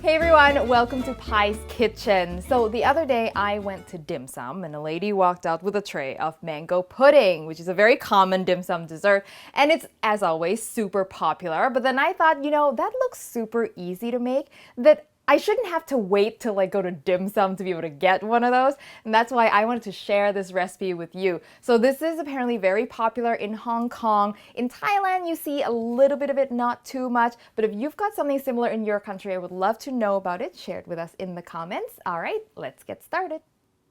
Hey everyone, welcome to Pai's Kitchen. So the other day I went to dim sum and a lady walked out with a tray of mango pudding, which is a very common dim sum dessert, and it's, as always, super popular. But then I thought, that looks super easy to make, that I shouldn't have to wait till I go to dim sum to be able to get one of those, and that's why I wanted to share this recipe with you. So this is apparently very popular in Hong Kong. In Thailand, you see a little bit of it, not too much, but if you've got something similar in your country, I would love to know about it. Share it with us in the comments. All right, let's get started.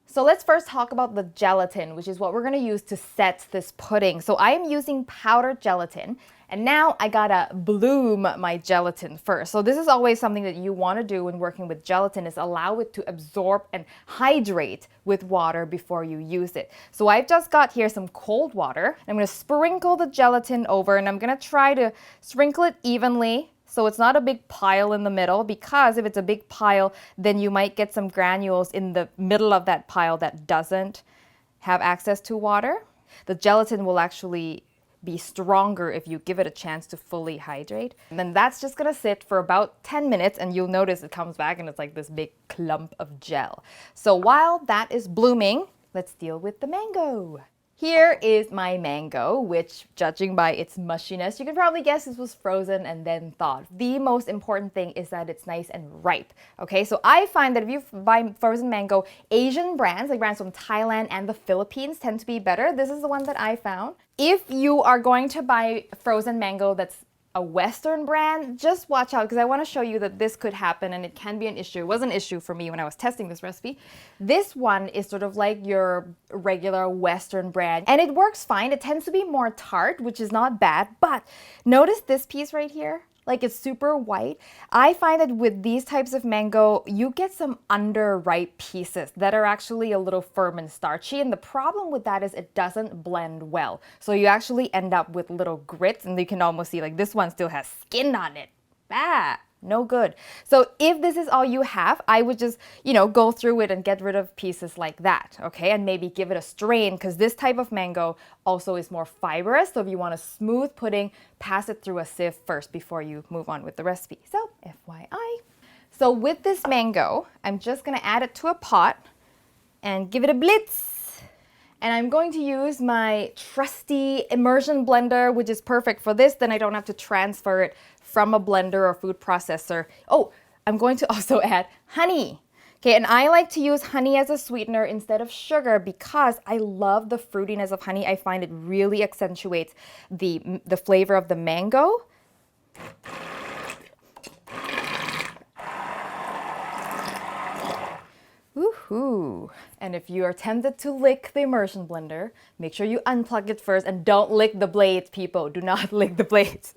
So let's first talk about the gelatin, which is what we're going to use to set this pudding. So I am using powdered gelatin, and now I gotta bloom my gelatin first. So this is always something that you want to do when working with gelatin, is allow it to absorb and hydrate with water before you use it. So I've just got here some cold water. I'm going to sprinkle the gelatin over, and I'm going to try to sprinkle it evenly, so it's not a big pile in the middle, because if it's a big pile, then you might get some granules in the middle of that pile that doesn't have access to water. The gelatin will actually be stronger if you give it a chance to fully hydrate. And then that's just gonna sit for about 10 minutes, and you'll notice it comes back and it's like this big clump of gel. So while that is blooming, let's deal with the mango. Here is my mango, which, judging by its mushiness, you can probably guess this was frozen and then thawed. The most important thing is that it's nice and ripe. Okay, so I find that if you buy frozen mango, Asian brands, like brands from Thailand and the Philippines, tend to be better. This is the one that I found. If you are going to buy frozen mango that's a Western brand, just watch out, because I want to show you that this could happen and it can be an issue. It was an issue for me when I was testing this recipe. This one is sort of like your regular Western brand, and it works fine. It tends to be more tart, which is not bad, but notice this piece right here? Like, it's super white. I find that with these types of mango, you get some underripe pieces that are actually a little firm and starchy, and the problem with that is it doesn't blend well. So you actually end up with little grits, and you can almost see, like, this one still has skin on it. No good. So if this is all you have, I would just, go through it and get rid of pieces like that, okay? And maybe give it a strain, because this type of mango also is more fibrous. So if you want a smooth pudding, pass it through a sieve first before you move on with the recipe. So FYI. So with this mango, I'm just gonna add it to a pot and give it a blitz. And I'm going to use my trusty immersion blender, which is perfect for this. Then I don't have to transfer it from a blender or food processor. Oh, I'm going to also add honey. Okay, and I like to use honey as a sweetener instead of sugar, because I love the fruitiness of honey. I find it really accentuates the flavor of the mango. Woohoo! And if you are tempted to lick the immersion blender, make sure you unplug it first and don't lick the blades, people. Do not lick the blades.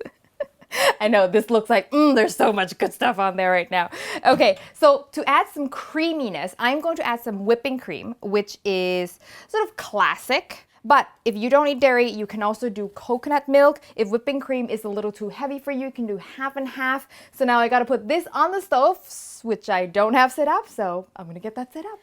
I know this looks like, there's so much good stuff on there right now. Okay, so to add some creaminess, I'm going to add some whipping cream, which is sort of classic. But if you don't eat dairy, you can also do coconut milk. If whipping cream is a little too heavy for you, you can do half and half. So now I gotta put this on the stove, which I don't have set up, so I'm gonna get that set up.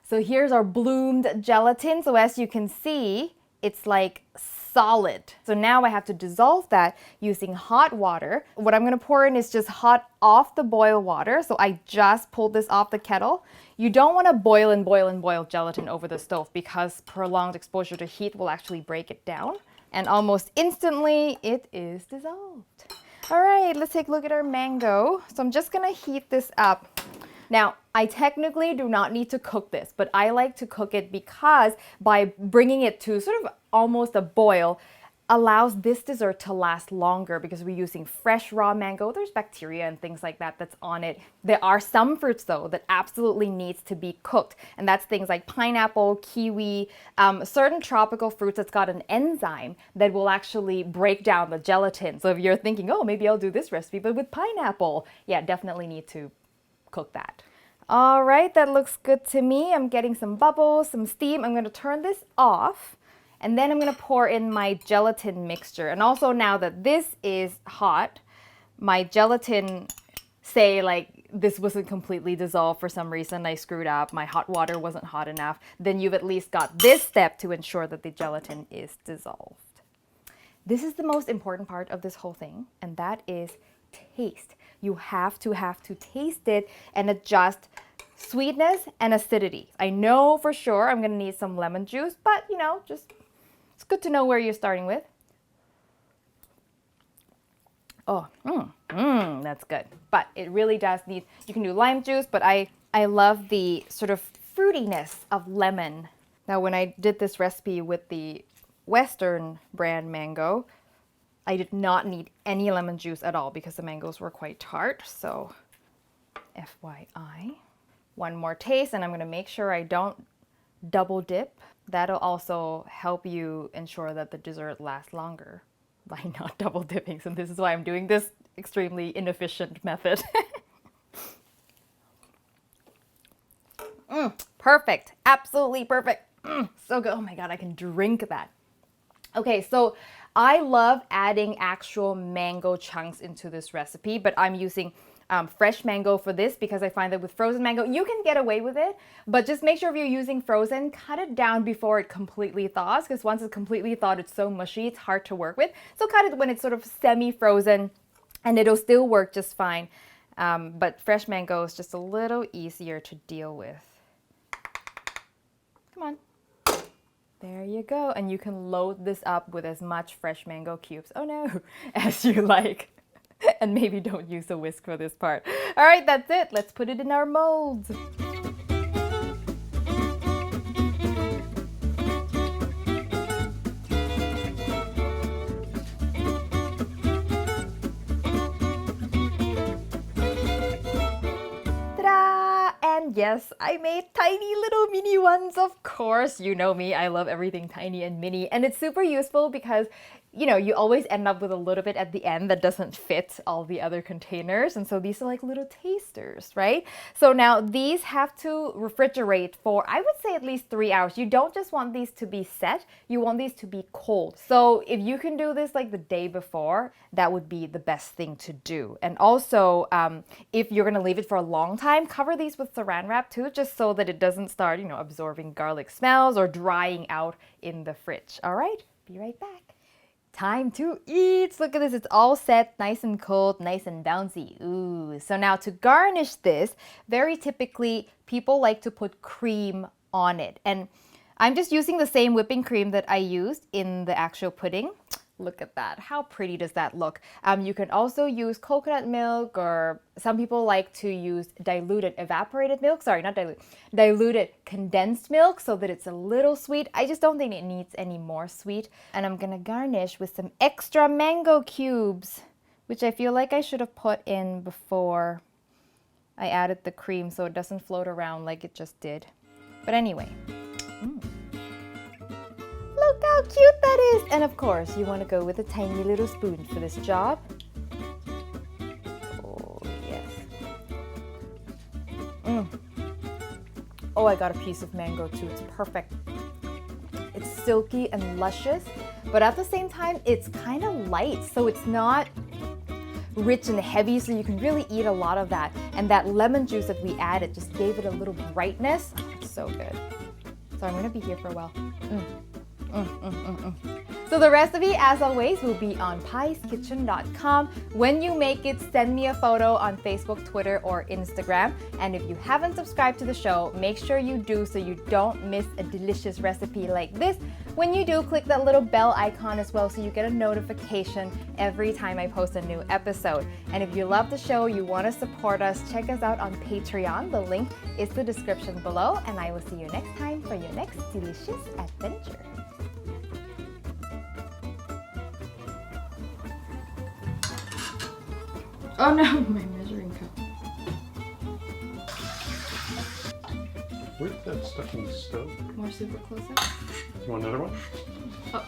So here's our bloomed gelatin. So as you can see, it's like solid. So now I have to dissolve that using hot water. What I'm gonna pour in is just hot off the boil water. So I just pulled this off the kettle. You don't wanna boil and boil and boil gelatin over the stove, because prolonged exposure to heat will actually break it down. And almost instantly, it is dissolved. All right, let's take a look at our mango. So I'm just gonna heat this up. Now, I technically do not need to cook this, but I like to cook it because by bringing it to sort of almost a boil, allows this dessert to last longer, because we're using fresh raw mango. There's bacteria and things like that that's on it. There are some fruits though that absolutely needs to be cooked, and that's things like pineapple, kiwi, certain tropical fruits that's got an enzyme that will actually break down the gelatin. So if you're thinking, oh, maybe I'll do this recipe but with pineapple, yeah, definitely need to cook that. All right, that looks good to me. I'm getting some bubbles, some steam. I'm going to turn this off, and then I'm going to pour in my gelatin mixture. And also, now that this is hot, my gelatin, say like this wasn't completely dissolved for some reason, I screwed up, my hot water wasn't hot enough, then you've at least got this step to ensure that the gelatin is dissolved. This is the most important part of this whole thing, and that is taste. You have to taste it and adjust sweetness and acidity. I know for sure I'm gonna need some lemon juice, but you know, just it's good to know where you're starting with. Oh, that's good. But it really does need, you can do lime juice, but I love the sort of fruitiness of lemon. Now, when I did this recipe with the Western brand mango, I did not need any lemon juice at all because the mangoes were quite tart. So, FYI. One more taste, and I'm gonna make sure I don't double dip. That'll also help you ensure that the dessert lasts longer by not double dipping. So this is why I'm doing this extremely inefficient method. Perfect, absolutely perfect. So good. Oh my God, I can drink that. Okay, so I love adding actual mango chunks into this recipe, but I'm using fresh mango for this because I find that with frozen mango, you can get away with it, but just make sure if you're using frozen, cut it down before it completely thaws, because once it's completely thawed, it's so mushy, it's hard to work with. So cut it when it's sort of semi-frozen and it'll still work just fine. But fresh mango is just a little easier to deal with. Come on. There you go. And you can load this up with as much fresh mango cubes, oh no, as you like. And maybe don't use a whisk for this part. All right, that's it. Let's put it in our molds. Ta-da! And yes, I made tiny little mini ones, of course. You know me, I love everything tiny and mini. And it's super useful because you know, you always end up with a little bit at the end that doesn't fit all the other containers. And so these are like little tasters, right? So now these have to refrigerate for, I would say, at least 3 hours. You don't just want these to be set, you want these to be cold. So if you can do this like the day before, that would be the best thing to do. And also, if you're gonna leave it for a long time, cover these with saran wrap too, just so that it doesn't start, you know, absorbing garlic smells or drying out in the fridge. All right, be right back. Time to eat. Look at this. It's all set, nice and cold, nice and bouncy. Ooh. So now to garnish this, very typically people like to put cream on it. And I'm just using the same whipping cream that I used in the actual pudding. Look at that. How pretty does that look? You can also use coconut milk, or some people like to use diluted evaporated milk. Sorry, not diluted. Diluted condensed milk so that it's a little sweet. I just don't think it needs any more sweet. And I'm gonna garnish with some extra mango cubes, which I feel like I should have put in before I added the cream so it doesn't float around like it just did. But anyway. Look how cute that is! And of course, you want to go with a tiny little spoon for this job. Oh, yes. Oh, I got a piece of mango too. It's perfect. It's silky and luscious, but at the same time, it's kind of light, so it's not rich and heavy, so you can really eat a lot of that. And that lemon juice that we added just gave it a little brightness. Oh, it's so good. So I'm going to be here for a while. So the recipe, as always, will be on paiskitchen.com. When you make it, send me a photo on Facebook, Twitter, or Instagram. And if you haven't subscribed to the show, make sure you do so you don't miss a delicious recipe like this. When you do, click that little bell icon as well so you get a notification every time I post a new episode. And if you love the show, you want to support us, check us out on Patreon. The link is the description below. And I will see you next time for your next delicious adventure. Oh no, my measuring cup. Where's that stuck in the stove? More super close up. You want another one? Oh.